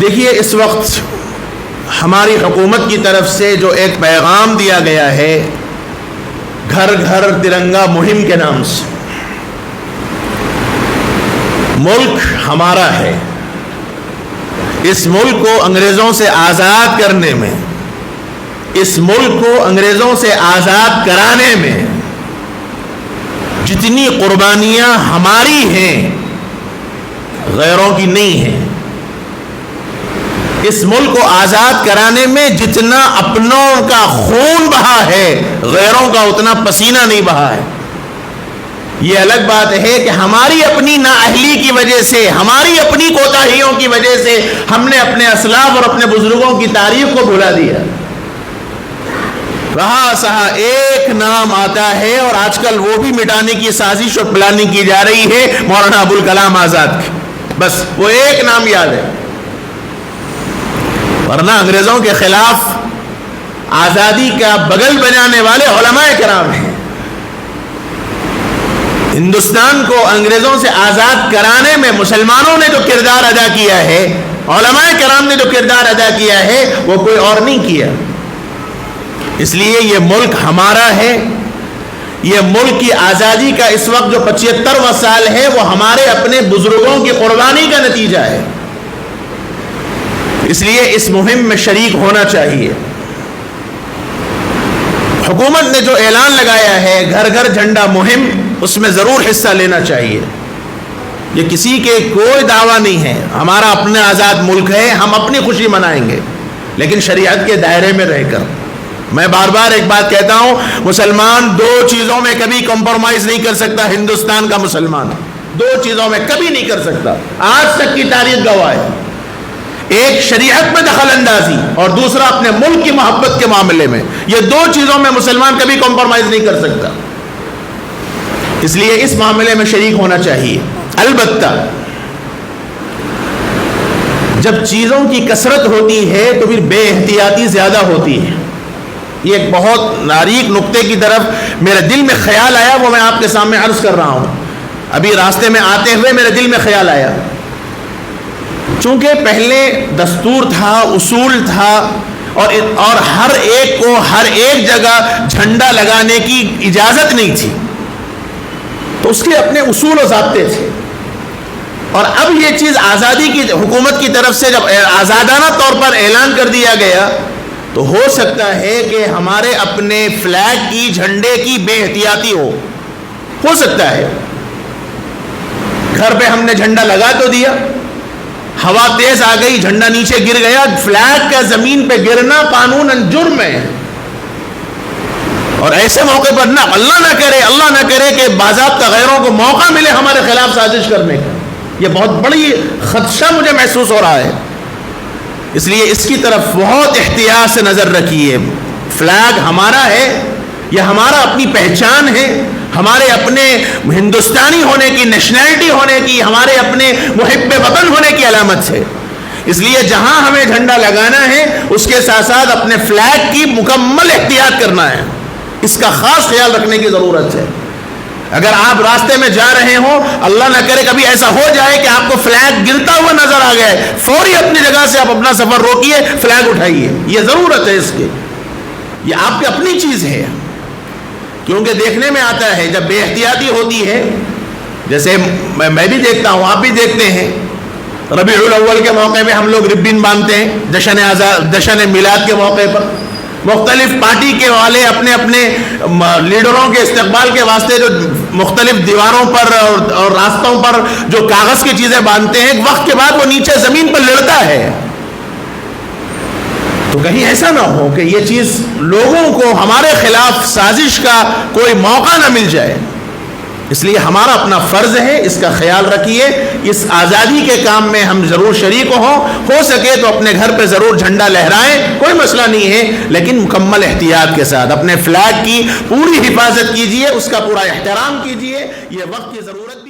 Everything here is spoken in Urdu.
دیکھیے اس وقت ہماری حکومت کی طرف سے جو ایک پیغام دیا گیا ہے گھر گھر ترنگا مہم کے نام سے، ملک ہمارا ہے، اس ملک کو انگریزوں سے آزاد کرنے میں، اس ملک کو انگریزوں سے آزاد کرانے میں جتنی قربانیاں ہماری ہیں غیروں کی نہیں ہیں، اس ملک کو آزاد کرانے میں جتنا اپنوں کا خون بہا ہے غیروں کا اتنا پسینہ نہیں بہا ہے۔ یہ الگ بات ہے کہ ہماری اپنی نااہلی کی وجہ سے، ہماری اپنی کوتاہیوں کی وجہ سے ہم نے اپنے اسلاف اور اپنے بزرگوں کی تاریخ کو بھلا دیا۔ رہا سہا ایک نام آتا ہے اور آج کل وہ بھی مٹانے کی سازش اور پلاننگ کی جا رہی ہے، مولانا ابوالکلام آزاد کی، بس وہ ایک نام یاد ہے، ورنہ انگریزوں کے خلاف آزادی کا بغل بجانے والے علماء کرام ہیں۔ ہندوستان کو انگریزوں سے آزاد کرانے میں مسلمانوں نے جو کردار ادا کیا ہے، علماء کرام نے جو کردار ادا کیا ہے، وہ کوئی اور نہیں کیا۔ اس لیے یہ ملک ہمارا ہے، یہ ملک کی آزادی کا اس وقت جو 75واں سال ہے وہ ہمارے اپنے بزرگوں کی قربانی کا نتیجہ ہے، اس لیے اس مہم میں شریک ہونا چاہیے۔ حکومت نے جو اعلان لگایا ہے گھر گھر جھنڈا مہم، اس میں ضرور حصہ لینا چاہیے۔ یہ کسی کے کوئی دعویٰ نہیں ہے، ہمارا اپنا آزاد ملک ہے، ہم اپنی خوشی منائیں گے لیکن شریعت کے دائرے میں رہ کر۔ میں بار بار ایک بات کہتا ہوں، مسلمان دو چیزوں میں کبھی کمپرومائز نہیں کر سکتا۔ ہندوستان کا مسلمان دو چیزوں میں کبھی نہیں کر سکتا، آج تک کی تاریخ گواہ ہے۔ ایک شریعت میں دخل اندازی اور دوسرا اپنے ملک کی محبت کے معاملے میں، یہ دو چیزوں میں مسلمان کبھی کمپرومائز نہیں کر سکتا، اس لیے اس معاملے میں شریک ہونا چاہیے۔ البتہ جب چیزوں کی کثرت ہوتی ہے تو پھر بے احتیاطی زیادہ ہوتی ہے۔ یہ ایک بہت باریک نقطے کی طرف میرے دل میں خیال آیا، وہ میں آپ کے سامنے عرض کر رہا ہوں۔ ابھی راستے میں آتے ہوئے میرے دل میں خیال آیا، چونکہ پہلے دستور تھا، اصول تھا اور ہر ایک کو ہر ایک جگہ جھنڈا لگانے کی اجازت نہیں تھی، تو اس کے اپنے اصول و ضابطے تھے۔ اور اب یہ چیز آزادی کی حکومت کی طرف سے جب آزادانہ طور پر اعلان کر دیا گیا تو ہو سکتا ہے کہ ہمارے اپنے فلیگ کی، جھنڈے کی بے احتیاطی ہو سکتا ہے۔ گھر پہ ہم نے جھنڈا لگا تو دیا، ہوا تیز آ گئی، جھنڈا نیچے گر گیا، فلیگ کا زمین پہ گرنا قانوناً جرم ہے۔ اور ایسے موقع پر نہ اللہ نہ کرے کہ باضابطہ غیروں کو موقع ملے ہمارے خلاف سازش کرنے کا، یہ بہت بڑی خدشہ مجھے محسوس ہو رہا ہے۔ اس لیے اس کی طرف بہت احتیاط سے نظر رکھیے۔ فلیگ ہمارا ہے، یہ ہمارا اپنی پہچان ہے، ہمارے اپنے ہندوستانی ہونے کی، نیشنلٹی ہونے کی، ہمارے اپنے محب وطن ہونے کی علامت ہے۔ اس لیے جہاں ہمیں جھنڈا لگانا ہے اس کے ساتھ ساتھ اپنے فلیگ کی مکمل احتیاط کرنا ہے، اس کا خاص خیال رکھنے کی ضرورت ہے۔ اگر آپ راستے میں جا رہے ہوں، اللہ نہ کرے کبھی ایسا ہو جائے کہ آپ کو فلیگ گرتا ہوا نظر آ گیا، فوری اپنی جگہ سے آپ اپنا سفر روکیے، فلیگ اٹھائیے، یہ ضرورت ہے اس کی، یہ آپ کی اپنی چیز ہے۔ کیونکہ دیکھنے میں آتا ہے جب بے احتیاطی ہوتی ہے، جیسے میں بھی دیکھتا ہوں، آپ بھی دیکھتے ہیں، ربیع الاول کے موقع پہ ہم لوگ ربن باندھتے ہیں، جشن میلاد کے موقع پر مختلف پارٹی کے والے اپنے اپنے لیڈروں کے استقبال کے واسطے جو مختلف دیواروں پر اور راستوں پر جو کاغذ کی چیزیں باندھتے ہیں، ایک وقت کے بعد وہ نیچے زمین پر لڑتا ہے۔ تو کہیں ایسا نہ ہو کہ یہ چیز لوگوں کو ہمارے خلاف سازش کا کوئی موقع نہ مل جائے، اس لیے ہمارا اپنا فرض ہے، اس کا خیال رکھیے۔ اس آزادی کے کام میں ہم ضرور شریک ہو سکے تو اپنے گھر پہ ضرور جھنڈا لہرائیں، کوئی مسئلہ نہیں ہے، لیکن مکمل احتیاط کے ساتھ اپنے فلیگ کی پوری حفاظت کیجئے، اس کا پورا احترام کیجئے، یہ وقت کی ضرورت بھی